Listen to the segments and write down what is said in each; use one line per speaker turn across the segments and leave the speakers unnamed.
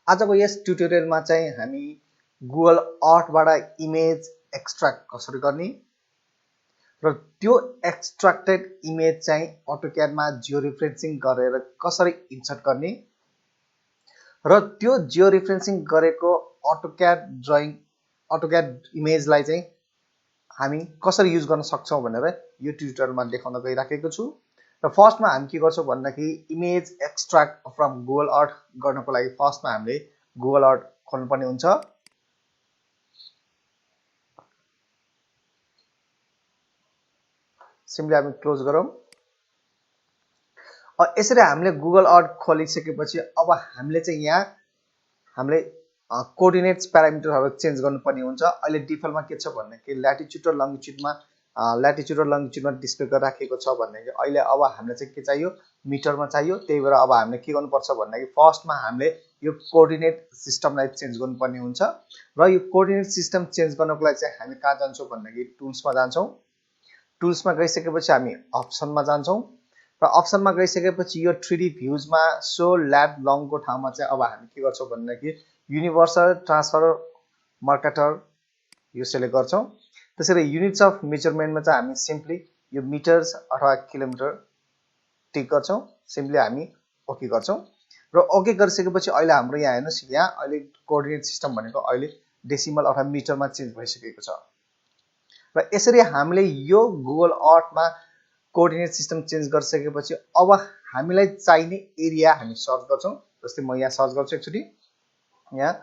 आजको यस ट्युटोरियलमा चाहिँ हामी गुगल अर्थबाट इमेज एक्सट्र्याक्ट कसरी गर्ने र त्यो एक्सट्र्याक्टेड इमेज चाहिँ अटोक्याडमा जियो रिफरेन्सिङ गरेर कसरी इन्सर्ट गर्ने र त्यो जियो रिफरेन्सिङ गरेको अटोक्याड इमेजलाई चाहिँ हामी कसरी युज गर्न सक्छौं भनेर यो ट्युटोरियलमा देखाउन गइराखेको छु। र फर्स्टमा हामी के गर्छौं भन्दाखेरि इमेज एक्सट्र्याक्ट फ्रम गुगल अर्थ गर्नको लागि फर्स्टमा हामीले गुगल अर्थ खोल्नुपर्ने हुन्छ। सिम्पली हामी क्लोज गरौँ। यसरी हामीले गुगल अर्थ खोलिसकेपछि अब हामीले चाहिँ यहाँ हामीले कोअर्डिनेट्स प्यारामिटरहरु चेन्ज गर्नुपर्ने हुन्छ। अहिले डिफल्टमा के छ भन्दाखेरि ल्याटिट्युड र लंगिट्युडमा डिस्प्ले गरिराखेको छ भन्दाखेरि अहिले अब हामीलाई चाहिँ के चाहियो मिटरमा चाहियो। त्यही भएर अब हामीले के गर्नुपर्छ भन्दाखेरि फर्स्टमा हामीले यो कोअर्डिनेट सिस्टमलाई चेन्ज गर्नुपर्ने हुन्छ र यो कोअर्डिनेट सिस्टम चेन्ज गर्नको लागि चाहिँ हामी कहाँ जान्छौं भन्दाखेरि टुल्समा जान्छौं। टुल्समा गइसकेपछि हामी अप्सनमा जान्छौं र अप्सनमा गइसकेपछि यो 3D भ्यूजमा सो ल्याट लङको ठाउँमा चाहिँ अब हामी के गर्छौं भन्दाखेरि युनिभर्सल ट्रान्सफर मर्केटर यो सेलेक्ट गर्छौं। त्यसैले युनिट्स अफ मेजरमेन्टमा चाहिँ हामी सिम्पली यो मिटर्स अथवा किलोमिटर टिक गर्छौं। सिम्पली हामी ओके गर्छौं र ओके गरिसकेपछि अहिले हाम्रो यहाँ हेर्नुस् यहाँ अहिले कोअर्डिनेट सिस्टम भनेको अहिले डेसिमल अथवा मिटरमा चेन्ज भइसकेको छ। र यसरी हामीले यो गुगल अर्थमा कोअर्डिनेट सिस्टम चेन्ज गरिसकेपछि अब हामीलाई चाहिने एरिया हामी सर्च गर्छौं। जस्तै म यहाँ सर्च गर्छु एकचोटी यहाँ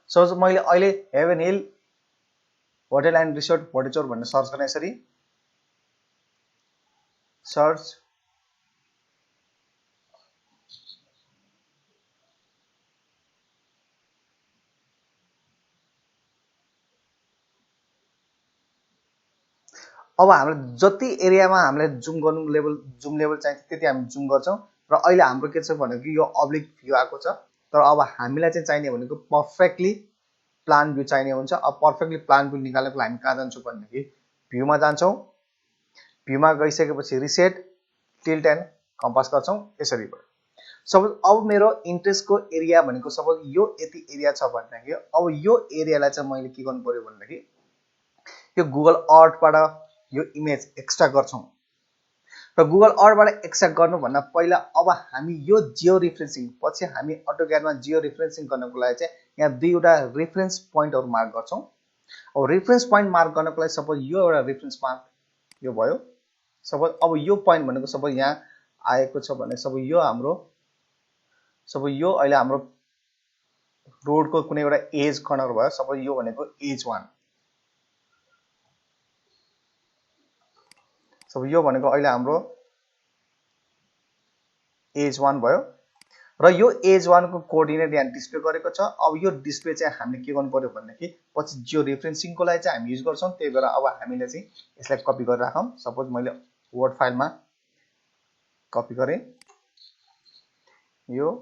सपोज मैले अहिले heaven hill hotel and resort Bhotechaur भनेर सर्च गर्ने यसरी सर्च अब हामीले जति एरियामा हामीले जुम लेभल चाहिन्छ त्यति हामी जुम गर्छौं र अहिले हाम्रो के छ भनेको यो अब्लिक भ्यू आएको छ। तर अब हामीलाई चाहिँ चाहिने भनेको पर्फेक्टली प्लान भ्यू चाहिने हुन्छ। अब पर्फेक्टली प्लान भ्यू निकाल्नको लागि हामी कहाँ जान्छौं भन्दाखेरि भ्यूमा जान्छौं। भ्यूमा गइसकेपछि रिसेट टिल्ट एन्ड कम्पास गर्छौं यसरी भयो। सपोज अब मेरो इन्ट्रेस्टको एरिया भनेको सपोज यो यति एरिया छ भन्दाखेरि अब यो एरियालाई चाहिँ मैले के गर्नु पर्यो भन्दाखेरि यो गुगल अर्थबाट यो इमेज एक्सट्र्याक्ट गर्छौं। र गुगल अर्थबाट एक्सट्र्याक्ट गर्नु भन्दा पहिला अब हामी यो जियो रिफरेन्सिङ पछि हामी अटोक्याडमा जियो रिफरेन्सिङ गर्नको लागि चाहिँ यहाँ दुईवटा रेफरेन्स पोइन्टहरु मार्क गर्छौं। अब रेफरेन्स पोइन्ट मार्क गर्नको लागि सपोज यो एउटा रेफरेन्स मार्क यो भयो। सपोज अब यो पोइन्ट भनेको सपोज यहाँ आएको छ भने सपोज यो हाम्रो सपोज यो अहिले हाम्रो रोडको कुनै एउटा एज कर्नर भयो। सपोज यो भनेको एज 1 सपोज यो भनेको अहिले हाम्रो एज 1 भयो र यो एज 1 को कोअर्डिनेट यहाँ डिस्प्ले गरेको छ। अब यो डिस्प्ले चाहिँ हामीले के गर्नु पर्यो भन्दाखेरि पछि जियो रिफरेन्सिङको लागि चाहिँ हामी युज गर्छौं। त्यही भएर अब हामीले चाहिँ यसलाई कपी गरेर राखौं। सपोज मैले वर्ड फाइलमा कपी गरे यो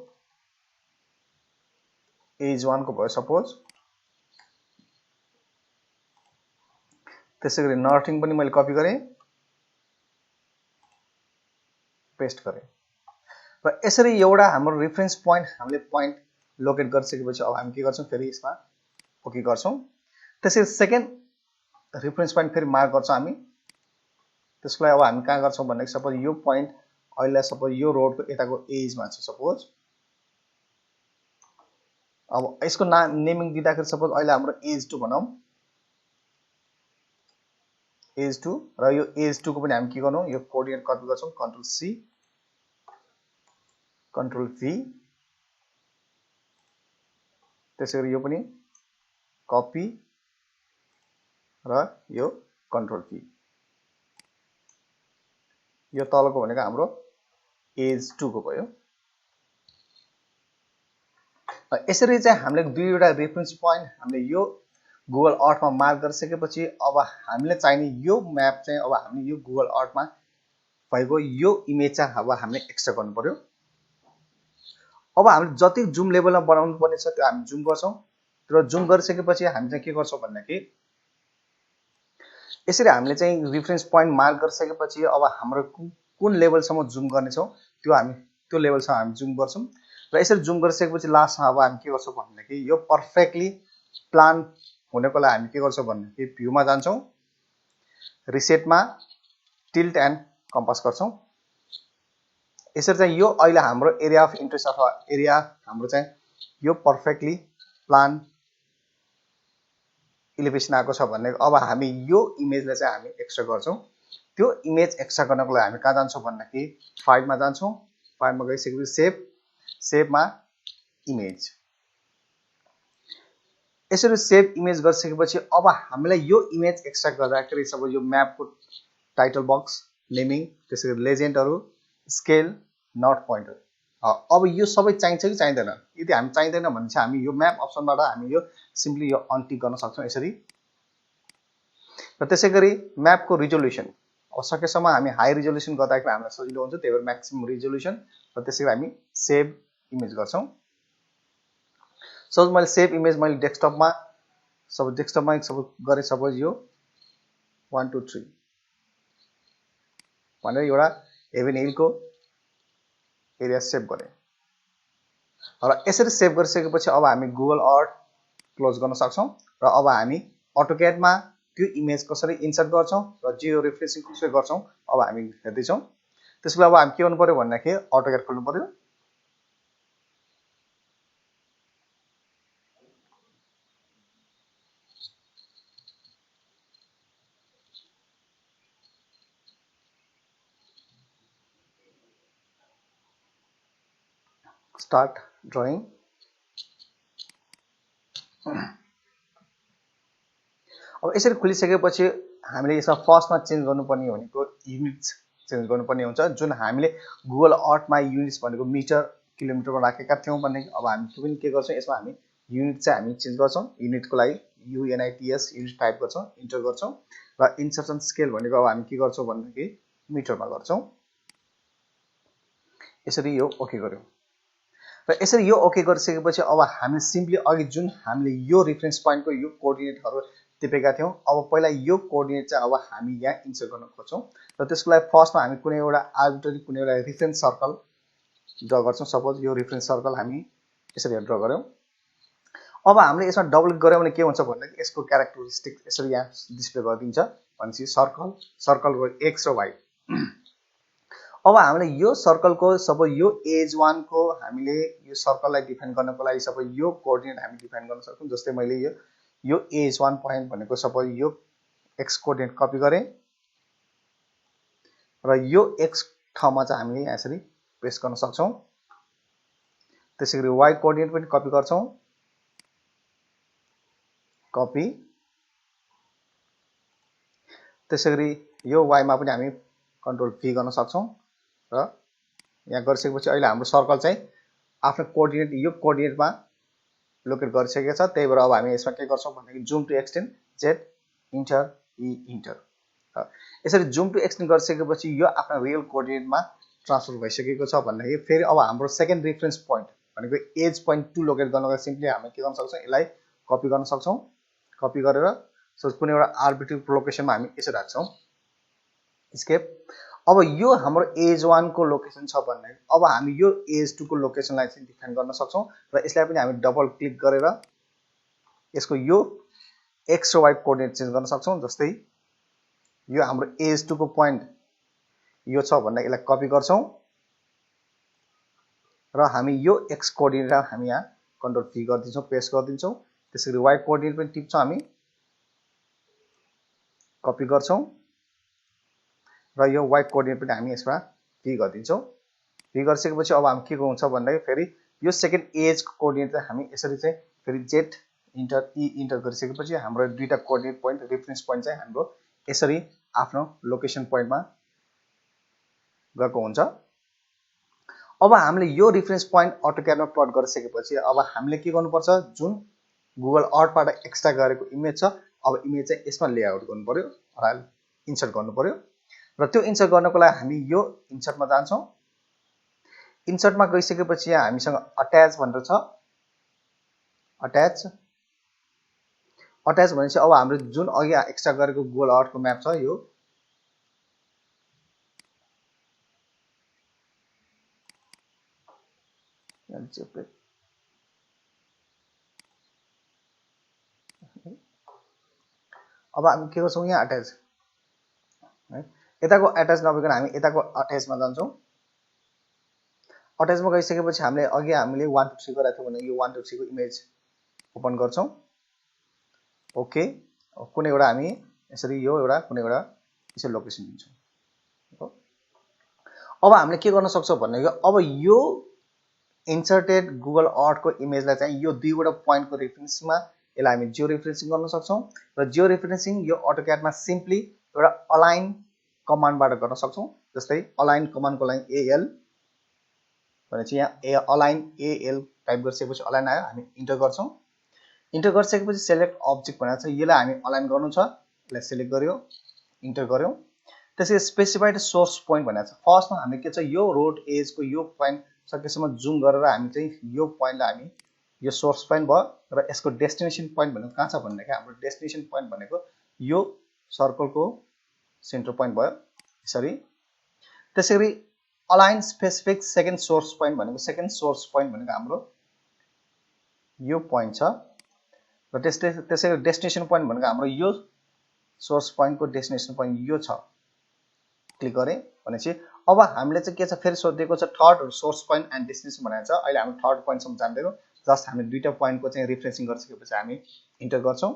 एज 1 को भयो सपोज। त्यसैगरी नर्थिङ पनि मैले कपी गरे पेस्ट गरे र यसरी एउटा हाम्रो रेफरेन्स पोइन्ट हामीले पोइन्ट लोकेट गरिसकेपछि अब हामी के गर्छौं फेरि यसमा ओके गर्छौं। त्यसैले सेकेन्ड रेफरेन्स पोइन्ट फेरि मार्क गर्छौं हामी। त्यसलाई अब हामी कहाँ गर्छौं भन्ने सपोज यो पोइन्ट अहिले सपोज यो रोडको यताको एजमा छ सपोज। अब यसको नाम नेमिङ दिँदाखेरि सपोज अहिले हाम्रो एज 2 भनौं एज 2 र यो एज 2 को पनि हामी के गर्छौं यो कोअर्डिनेट कपी गर्छौं कन्ट्रोल सी कन्ट्रोल भी त्यसैगरी यो पनि कपी र यो कन्ट्रोल भी। यो तलको भनेको हाम्रो एज 2 को भयो। यसरी चाहिँ हामीले दुईवटा रेफरेन्स पोइन्ट हामीले यो गुगल अर्थमा मार्क गरिसकेपछि अब हामीले चाहिने यो म्याप चाहिँ अब हामीले यो गुगल अर्थमा भएको यो इमेज चाहिँ अब हामीले एक्सट्र्याक्ट गर्नु पर्यो। अब हामीले जति जुम लेभलमा बनाउनु पर्ने छ त्यो हामी जुम गर्छौं र जुम गरिसकेपछि हामी चाहिँ के गर्छौं भन्दाखेरि यसरी हामीले चाहिँ रिफरेन्स पोइन्ट मार्क गरिसकेपछि अब हाम्रो कुन लेभलसम्म जुम गर्नेछौँ त्यो लेभलसम्म हामी जुम गर्छौँ र यसरी जुम गरिसकेपछि लास्टमा अब हामी के गर्छौँ भनेदेखि यो पर्फेक्टली प्लान हुनेको लागि हामी के गर्छौँ भनेदेखि भ्यूमा जान्छौँ, रिसेटमा टिल्ट एन्ड कम्पास गर्छौँ। यसरी चाहिँ यो अहिले हाम्रो एरिया अफ इन्ट्रेस्ट अथवा एरिया हाम्रो चाहिँ यो पर्फेक्टली प्लान इलिभेसन आएको छ भने अब हामी यो इमेजलाई चाहिँ हामी एक्सट्रा गर्छौँ। त्यो इमेज एक्सट्रा गर्नको लागि हामी कहाँ जान्छौँ भन्दाखेरि फाइलमा जान्छौँ, फाइलमा गइसकेपछि सेभमा इमेज। यसरी सेभ इमेज गरिसकेपछि अब हामीलाई यो इमेज एक्सट्रा गर्दाखेरि सब यो म्यापको टाइटल बक्स, नेमिङ, त्यसै गरी लेजेन्डहरू, स्केल, नट पोइन्टर, अब यो सबै चाहिन्छ कि चाहिँदैन? यदि हामी चाहिँदैन भने चाहिँ हामी यो म्याप अप्सनबाट हामी यो सिम्पली यो अनटिक गर्न सक्छौँ यसरी। र त्यसै गरी म्यापको रिजोल्युसन अब सकेसम्म हामी हाई रिजोल्युसन गर्दाखेरि हामीलाई सजिलो हुन्छ, त्यही भएर म्याक्सिमम रिजोल्युसन। र त्यसै गरी हामी सेभ इमेज गर्छौँ। सपोज मैले सेभ इमेज मैले डेस्कटपमा गरेँ, सपोज यो 1 2 3 भनेर एउटा हेभन हिलको एरिया सेभ गरेँ। र यसरी सेभ गरिसकेपछि अब हामी गुगल अर्थ क्लोज गर्न सक्छौँ र अब हामी अटोक्याडमा त्यो इमेज कसरी इन्सर्ट गर्छौँ र जियो रिफ्रेसिङ कसरी गर्छौँ अब हामी हेर्दैछौँ। त्यसपछि अब हामी के गर्नु पर्यो भन्दाखेरि अटोक्याड खोल्नु पर्यो। Start drawing. अब यसरी खुलिसकेपछि हामीले यसमा फर्स्टमा चेन्ज गर्नुपर्ने भनेको युनिट्स चेन्ज गर्नुपर्ने हुन्छ। जुन हामीले गुगल अर्थमा युनिट्स भनेको मिटर किलोमिटरमा राखेका थियौँ भने अब हामी त्यो पनि के गर्छौँ, यसमा हामी युनिट चाहिँ हामी चेन्ज गर्छौँ। युनिटको लागि युएनआइटिएस युनिट टाइप गर्छौँ, इन्टर गर्छौँ र इन्सर्सन स्केल भनेको अब हामी के गर्छौँ भनेदेखि मिटरमा गर्छौँ। यसरी यो ओके गर्यौँ र यसरी यो ओके गरिसकेपछि अब हामी सिम्पली अघि जुन हामीले यो रिफरेन्स पोइन्टको यो कोअर्डिनेटहरू टिपेका थियौँ, अब पहिला यो कोअर्डिनेट चाहिँ अब हामी यहाँ इन्सर्ट गर्न खोज्छौँ। र त्यसको लागि फर्स्टमा हामी कुनै एउटा आर्बिट्रेरी कुनै एउटा रिफरेन्स सर्कल ड्र गर्छौँ। सपोज यो रिफरेन्स सर्कल हामी यसरी ड्र गऱ्यौँ। अब हामीले यसमा डबल क्लिक गऱ्यौँ भने के हुन्छ भन्दाखेरि यसको क्यारेक्टरिस्टिक यसरी यहाँ डिस्प्ले गरिदिन्छ। भनेपछि सर्कलको एक्स र वाइ। अब हामीले यो सर्कलको सपोज यो एज 1 को हामीले यो सर्कललाई डिफाइन गर्नको लागि सपोज यो कोअर्डिनेट हामी डिफाइन गर्न सक्छौँ। जस्तै मैले यो एज 1 पोइन्ट भनेको सपोज यो एक्स कोअर्डिनेट कपी गरेँ र यो एक्स ठाउँमा चाहिँ हामीले यसरी पेस्ट गर्न सक्छौँ। त्यसै गरी वाइ कोअर्डिनेट पनि कपी गर्छौँ, कपी। त्यसै गरी यो वाइमा पनि हामी कन्ट्रोल भी गर्न सक्छौँ र यहाँ गरिसकेपछि अहिले हाम्रो सर्कल चाहिँ आफ्नो कोअर्डिनेट यो कोअर्डिनेटमा लोकेट गरिसकेको छ। त्यही भएर अब हामी यसमा के गर्छौँ भनेदेखि zoom to extend Z enter E enter. यसरी जुम टु एक्सटेन्ड गरिसकेपछि यो आफ्नो रियल कोअर्डिनेटमा ट्रान्सफर भइसकेको छ भन्दाखेरि फेरि अब हाम्रो सेकेन्ड रिफरेन्स पोइन्ट भनेको एज पोइन्ट 2 लोकेट गर्नको लागि सिम्पली हामी के गर्न सक्छौँ, यसलाई कपी गर्न सक्छौँ। कपी गरेर कुनै एउटा आर्बिट्रेरी लोकेसनमा हामी यसरी राख्छौँ, स्केप। अब यो हाम्रो एज 1 को लोकेसन छ भने अब हामी यो एज 2 को लोकेसनलाई चाहिँ डिफाइन गर्न सक्छौँ र यसलाई पनि हामी डबल क्लिक गरेर यसको यो एक्स र वाइ कोअर्डिनेट चेन्ज गर्न सक्छौँ। जस्तै यो हाम्रो एज 2 को पोइन्ट यो छ भन्दा यसलाई कपी गर्छौँ र हामी यो एक्स कोअर्डिनेट हामी यहाँ कन्ट्रोल भी गरिदिन्छौँ, पेस्ट गरिदिन्छौँ। त्यसैगरी वाइ कोअर्डिनेट पनि टिप्छौँ, हामी कपी गर्छौँ र यो वाइ कोअर्डिनेट पनि हामी यसमा भी गरिदिन्छौँ। भी गरिसकेपछि अब हामी के हुन्छ भन्दाखेरि फेरि यो सेकेन्ड एज कोअर्डिनेट चाहिँ हामी यसरी चाहिँ फेरि जेड इन्टर ई इन्टर गरिसकेपछि हाम्रो दुईटा कोअर्डिनेट पोइन्ट रेफरेन्स पोइन्ट चाहिँ हाम्रो यसरी आफ्नो लोकेसन पोइन्टमा गएको हुन्छ। अब हामीले यो रेफरेन्स पोइन्ट अटोक्याडमा प्लट गरिसकेपछि अब हामीले के गर्नुपर्छ, जुन गुगल अर्थबाट एक्स्ट्रा गरेको इमेज छ अब इमेज चाहिँ यसमा लेआउट गर्नु पर्यो र इन्सर्ट गर्नु पर्यो। र त्यो इन्सर्ट गर्नको लागि हामी यो इन्सर्टमा जान्छौँ। इन्सर्टमा गइसकेपछि यहाँ हामीसँग अट्याच भनेर छ, अट्याच। अट्याच भनेपछि अब हाम्रो जुन अघि एक्स्ट्रा गरेको गुगल अर्थको म्याप छ यो अब हामी के गर्छौँ यहाँ अट्याच है यताको अट्याच नभइकन हामी यताको अट्याचमा जान्छौँ अट्याचमा गइसकेपछि हामीले 1 2 3 गरेको थियो भने यो 1 2 3 को इमेज ओपन गर्छौँ ओके कुनै एउटा हामी यसरी यो एउटा कुनै एउटा यसरी लोकेसन दिन्छौँ अब हामीले के गर्न सक्छौँ भन्ने अब यो इन्सर्टेड गुगल अर्थको इमेजलाई चाहिँ यो दुईवटा पोइन्टको रेफरेन्समा यसलाई हामी जियो रेफरेन्सिङ गर्न सक्छौँ र जियो रेफरेन्सिङ यो अटोक्याडमा सिम्पली एउटा अलाइन कमान्डबाट गर्न सक्छौँ जस्तै अलाइन कमान्डको लागि एएल भनेपछि यहाँ अलाइन एएल टाइप गरिसकेपछि अलाइन आयो हामी इन्टर गर्छौँ इन्टर गरिसकेपछि सेलेक्ट अब्जेक्ट भनेको छ यसलाई हामी अलाइन गर्नु छ यसलाई सेलेक्ट गर्यो इन्टर गर्यो त्यसै स्पेसिफाइड सोर्स पोइन्ट भनेको छ फर्स्टमा हामी के छ यो रोड एजको यो पोइन्ट सकेसम्म जुम गरेर हामी चाहिँ यो पोइन्टलाई हामी यो सोर्स पोइन्ट भयो र यसको डेस्टिनेसन पोइन्ट भनेको कहाँ छ भन्दाखेरि हाम्रो डेस्टिनेसन पोइन्ट भनेको यो सर्कलको सेन्टर पोइन्ट भयो यसरी त्यसैगरी align specific second source point भनेको सेकेन्ड सोर्स पोइन्ट भनेको हाम्रो यो पोइन्ट छ र त्यसैगरी डेस्टिनेसन पोइन्ट भनेको हाम्रो यो सोर्स पोइन्टको डेस्टिनेसन पोइन्ट यो छ क्लिक गरेँ भनेपछि अब हामीले चाहिँ के छ फेरि सोधिएको छ third source point and destination भनेको छ अहिले हामी थर्ड पोइन्टसम्म जान्दैनौँ जस्ट हामी दुईटा पोइन्टको चाहिँ रिफ्रेसिङ गरिसकेपछि हामी इन्टर गर्छौँ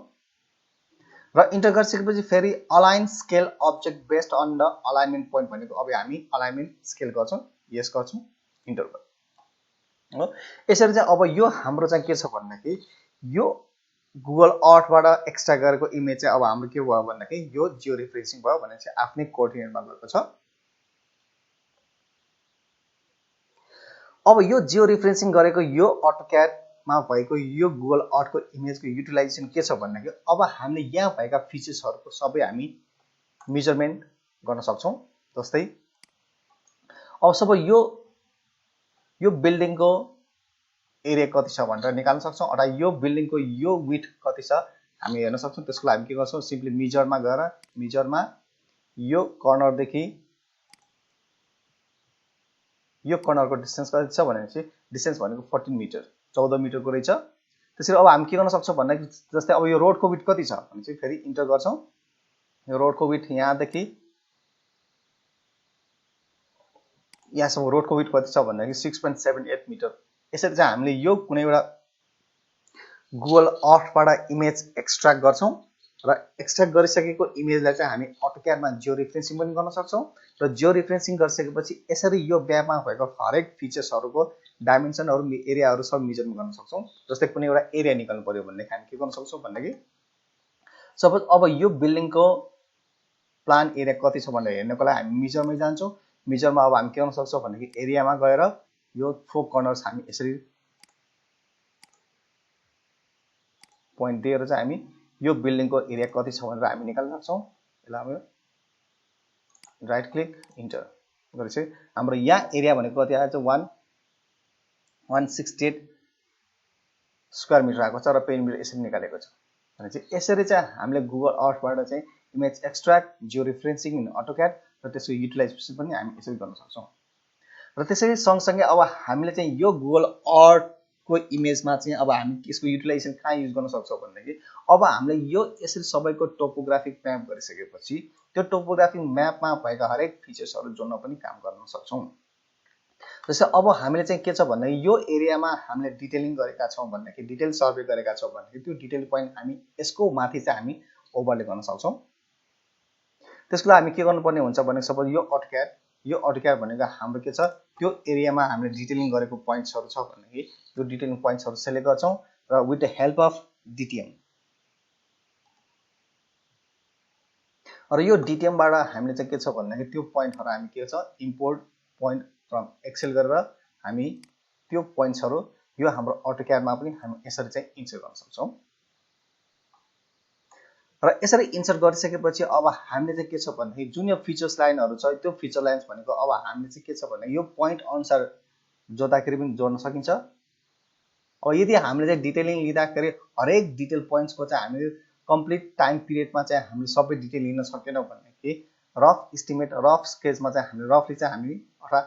र इन्टर गरिसकेपछि फेरि align scale object based on the alignment point भनेको अब हामी अलाइनमेन्ट स्केल गर्छौँ यस गर्छौँ इन्टर गर्छौँ हो यसरी चाहिँ अब यो हाम्रो चाहिँ के छ भन्दाखेरि यो गुगल अर्थबाट एक्स्ट्रा गरेको इमेज चाहिँ अब हाम्रो के भयो भन्दाखेरि यो जियो रिफ्रेसिङ भयो भने चाहिँ आफ्नै कोअर्डिनेटमा गएको छ अब यो जियो रिफ्रेन्सिङ गरेको यो अटोक्याडमा भएको यो गुगल अर्थको इमेजको युटिलाइजेसन के छ भन्दाखेरि अब हामीले यहाँ भएका फिचर्सहरूको सबै हामी मेजरमेन्ट गर्न सक्छौँ जस्तै अब सबै यो बिल्डिङको एरिया कति छ भनेर निकाल्न सक्छौँ अथवा यो बिल्डिङको यो विड्थ कति छ हामी हेर्न सक्छौँ त्यसको लागि हामी के गर्छौँ सिम्पली मेजरमा गएर मेजरमा यो कर्नरदेखि यो कर्नरको डिस्टेन्स कति छ भनेपछि डिस्टेन्स भनेको 14 मिटर 14 मिटरको रहेछ त्यसरी अब हामी के गर्न सक्छौँ भन्दाखेरि जस्तै अब यो रोडको विड्थ कति छ भने चाहिँ फेरि इन्टर गर्छौँ यो रोडको विड्थ यहाँदेखि यहाँसम्म रोडको विड्थ कति छ भन्दाखेरि 6.78 मिटर यसरी चाहिँ हामीले यो कुनै एउटा गुगल अर्थबाट इमेज एक्सट्र्याक्ट गर्छौँ र एक्सट्र्याक्ट गरिसकेको इमेजलाई चाहिँ हामी अटोक्याडमा जियो रिफ्रेन्सिङ पनि गर्न सक्छौँ र जियो रिफ्रेन्सिङ गरिसकेपछि यसरी यो म्यापमा भएको हरेक फिचर्सहरूको डाइमेन्सनहरू एरियाहरू सब मेजरमेन्ट गर्न सक्छौँ जस्तै कुनै एउटा एरिया निकाल्नु पर्यो भनेदेखि हामी के गर्न सक्छौँ भन्दाखेरि सपोज अब यो बिल्डिङको प्लान एरिया कति छ भनेर हेर्नको लागि हामी मेजरमै जान्छौँ मेजरमा अब हामी के गर्न सक्छौँ भन्दाखेरि एरियामा गएर यो 4 कर्नर्स हामी यसरी पोइन्ट दिएर चाहिँ हामी यो बिल्डिङको एरिया कति छ भनेर हामी निकाल्न सक्छौँ यसलाई हामी राइट क्लिक इन्टर गरेपछि हाम्रो यहाँ एरिया भनेको कति आएको छ 168 स्क्वायर मिटर आएको छ र पेरिमिटर यसरी निकालेको छ भनेपछि यसरी चाहिँ हामीले गुगल अर्थबाट चाहिँ image extract Jio रिफ्रेन्सिङ in AutoCAD र त्यसको युटिलाइजेसन पनि हामी यसरी गर्न सक्छौँ र त्यसरी सँगसँगै अब हामीले चाहिँ यो गुगल अर्थको इमेजमा चाहिँ अब हामी यसको युटिलाइजेसन कहाँ युज गर्न सक्छौँ भन्दाखेरि अब हामीले यो यसरी सबैको टोपोग्राफिक म्याप गरिसकेपछि त्यो टोपोग्राफिक म्यापमा भएका हरेक फिचर्सहरू जोड्न पनि काम गर्न सक्छौँ जस्तै अब हामीले चाहिँ के छ भन्दाखेरि यो एरियामा हामीले डिटेलिङ गरेका छौँ भन्दाखेरि डिटेल सर्वे गरेका छौँ भन्दाखेरि त्यो डिटेल पोइन्ट हामी यसको माथि चाहिँ हामी ओभरले गर्न सक्छौँ त्यसको लागि हामी के गर्नुपर्ने हुन्छ भने सपोज यो अटोक्याड भनेको हाम्रो के छ त्यो एरियामा हामीले डिटेलिङ गरेको पोइन्ट्सहरू छ भन्दाखेरि त्यो डिटेलिङ पोइन्ट्सहरू सेलेक्ट गर्छौँ र with the help of DTM र यो डिटिएमबाट हामीले चाहिँ के छ भन्दाखेरि त्यो पोइन्टहरू हामी के छ इम्पोर्ट पोइन्ट फ्रम एक्सेल गरेर हामी त्यो पोइन्ट्सहरू यो हाम्रो अटोक्याडमा पनि हामी यसरी चाहिँ इन्सर्ट गर्न सक्छौँ र यसरी इन्सर्ट गरिसकेपछि अब हामीले चाहिँ के छ भन्दाखेरि जुन यो फिचर्स लाइनहरू छ त्यो फिचर लाइन्स भनेको अब हामीले चाहिँ के छ भने यो पोइन्ट अनुसार जोड्दाखेरि पनि जोड्न सकिन्छ अब यदि हामीले चाहिँ डिटेलिङ लिँदाखेरि हरेक डिटेल पोइन्ट्सको चाहिँ हामीले कम्प्लिट टाइम पिरियडमा चाहिँ हामीले सबै डिटेल लिन सकेनौँ भनेदेखि रफ इस्टिमेट रफ स्केचमा चाहिँ हामीले रफली चाहिँ हामी अथवा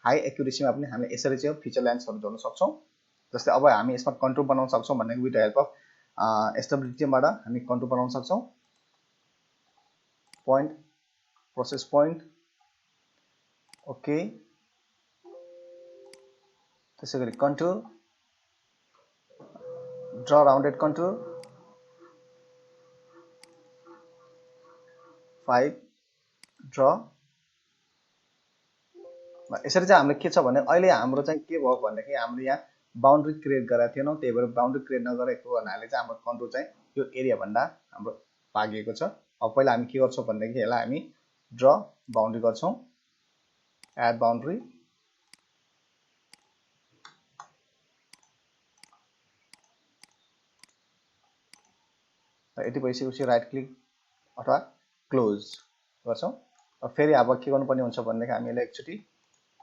हाई एक्युरेसीमा पनि हामीले यसरी चाहिँ फिचर लाइन्सहरू जोड्न सक्छौँ। जस्तै अब हामी यसमा कन्ट्रोल बनाउन सक्छौँ भनेको विथ द हेल्प अफ SWDTM-बाट हामी कन्ट्रोल बनाउन सक्छौँ। पोइन्ट प्रोसेस पोइन्ट ओके, त्यसै गरी contour draw rounded contour 5 draw. यसरी चाहिँ हामीले के छ भने अहिले हाम्रो चाहिँ के भयो भनेदेखि हामीले यहाँ बाउन्ड्री क्रिएट गरेका थिएनौँ, त्यही भएर बाउन्ड्री क्रिएट नगरेको हुनाले चाहिँ हाम्रो कन्ट्रोल चाहिँ यो एरिया भन्दा हाम्रो भागिएको छ। अब पहिला हामी के गर्छौँ भनेदेखि यसलाई हामी ड्र बाउन्ड्री गर्छौँ, एड बाउन्ड्री, यति भइसकेपछि राइट क्लिक अथवा क्लोज गर्छौँ। र फेरि अब के गर्नुपर्ने हुन्छ भनेदेखि हामी यसलाई एकचोटि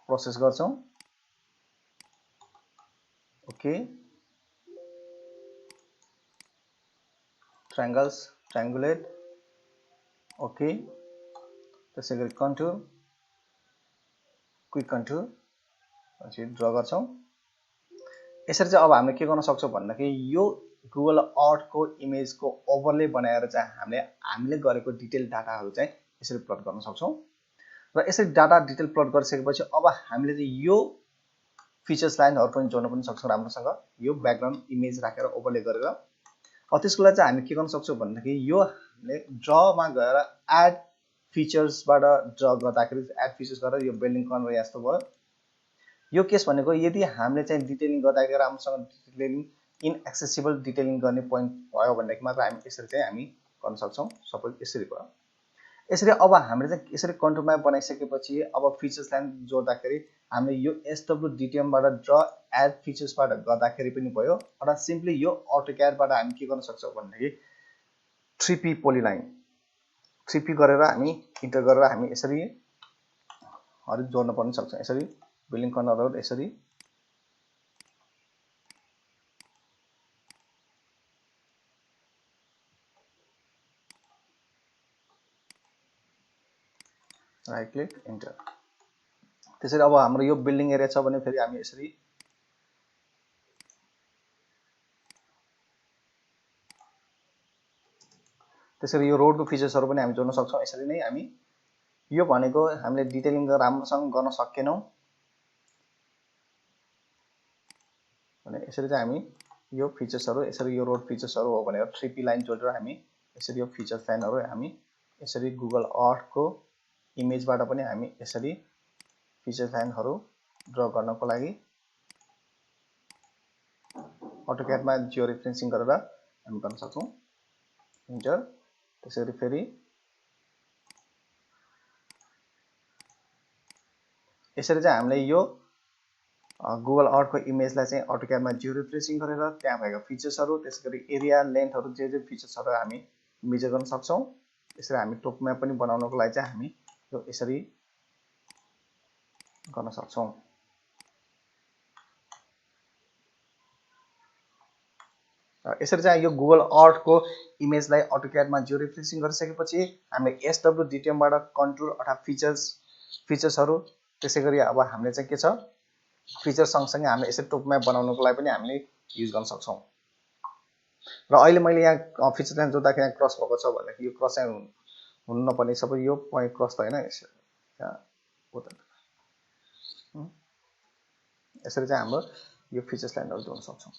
प्रोसेस गर्छौँ। ओके, ट्रायंगल्स ट्रायंगुलेट ओके, त्यसै गरी कन्टुर क्विक कन्टुर पछि ड्र गर्छौँ। यसरी चाहिँ अब हामीले के गर्न सक्छौँ भन्दाखेरि यो गुगल अर्थको इमेजको ओभरले बनाएर चाहिँ हामीले गरेको डिटेल डाटाहरू चाहिँ यसरी प्लट गर्न सक्छौँ। र यसरी डाटा डिटेल प्लट गरिसकेपछि अब हामीले चाहिँ यो फिचर्स लाइनहरू पनि जोड्न पनि सक्छौँ राम्रोसँग, यो ब्याकग्राउन्ड इमेज राखेर ओभरले गरेर। अब त्यसको लागि चाहिँ हामी के गर्न सक्छौँ भन्दाखेरि यो हामीले ड्रमा गएर एड फिचर्सबाट ड्र गर्दाखेरि एड फिचर्स गरेर यो बिल्डिङ कर्नर यस्तो भयो। यो केस भनेको यदि हामीले चाहिँ डिटेलिङ गर्दाखेरि राम्रोसँग डिटेलिङ इनएक्सेसिबल डिटेलिङ गर्ने पोइन्ट भयो भनेदेखि मात्र हामी यसरी चाहिँ हामी गर्न सक्छौँ। सपोज यसरी भयो। यसरी अब हामीले चाहिँ यसरी कन्ट्रोल म्याप बनाइसकेपछि अब फिचर्स लाइन जोड्दाखेरि हामीले यो SWDTM-बाट ड्र एड फिचर्सबाट गर्दाखेरि पनि भयो। र सिम्पली यो AutoCAD-बाट हामी के गर्न सक्छौँ भनेदेखि 3P पोलिलाइन 3P गरेर हामी इन्टर गरेर हामी यसरी जोड्न पनि सक्छौँ। यसरी बिल्डिङ कर्नरहरू यसरी राइट क्लिक इन्टर। त्यसरी अब हाम्रो यो बिल्डिङ एरिया छ भने फेरि हामी यसरी त्यसरी यो रोडको फिचर्सहरू पनि हामी जोड्न सक्छौँ। यसरी नै हामी यो भनेको हामीले डिटेलिङ राम्रोसँग गर्न सकेनौँ भने यसरी चाहिँ हामी यो फिचर्सहरू यसरी यो रोड फिचर्सहरू हो भनेर 3P लाइन जोडेर हामी यसरी यो फिचर्स लाइनहरू हामी यसरी गुगल अर्थको इमेजबाट पनि हामी यसरी फिचर्स लाइनहरू ड्र गर्नको लागि AutoCAD-मा जियो रेफरेन्सिङ गरेर हामी गर्न सक्छौँ। इन्टर। त्यसरी फेरि यसरी चाहिँ हामीले यो गुगल अर्थको इमेजलाई चाहिँ AutoCAD-मा जियो रेफरेन्सिङ गरेर त्यहाँ भएका फिचर्सहरू त्यसैगरी एरिया लेन्थहरू जे फिचर्सहरू हामी मेजर गर्न सक्छौँ। यसरी हामी टप म्याप पनि बनाउनको लागि चाहिँ हामी यो यसरी गर्न सक्छौँ। यसरी चाहिँ यो गुगल अर्थको इमेजलाई AutoCAD-मा जियो रेफरेन्सिङ गरिसकेपछि हामीले SWDTM-बाट कन्टुर अथवा फिचर्सहरू त्यसैगरी अब हामीले चाहिँ के छ फिचर सँगसँगै हामीले यसरी टप म्याप बनाउनको लागि पनि हामीले युज गर्न सक्छौँ। र अहिले मैले यहाँ फिचर लाइन जोड्दाखेरि क्रस भएको छ भनेदेखि यो क्रस चाहिँ हुनु नपर्ने, सबै यो पोइन्ट क्रस त होइन, यसरी चाहिँ हाम्रो यो फिचर्स लाइनहरू जोड्न सक्छौँ।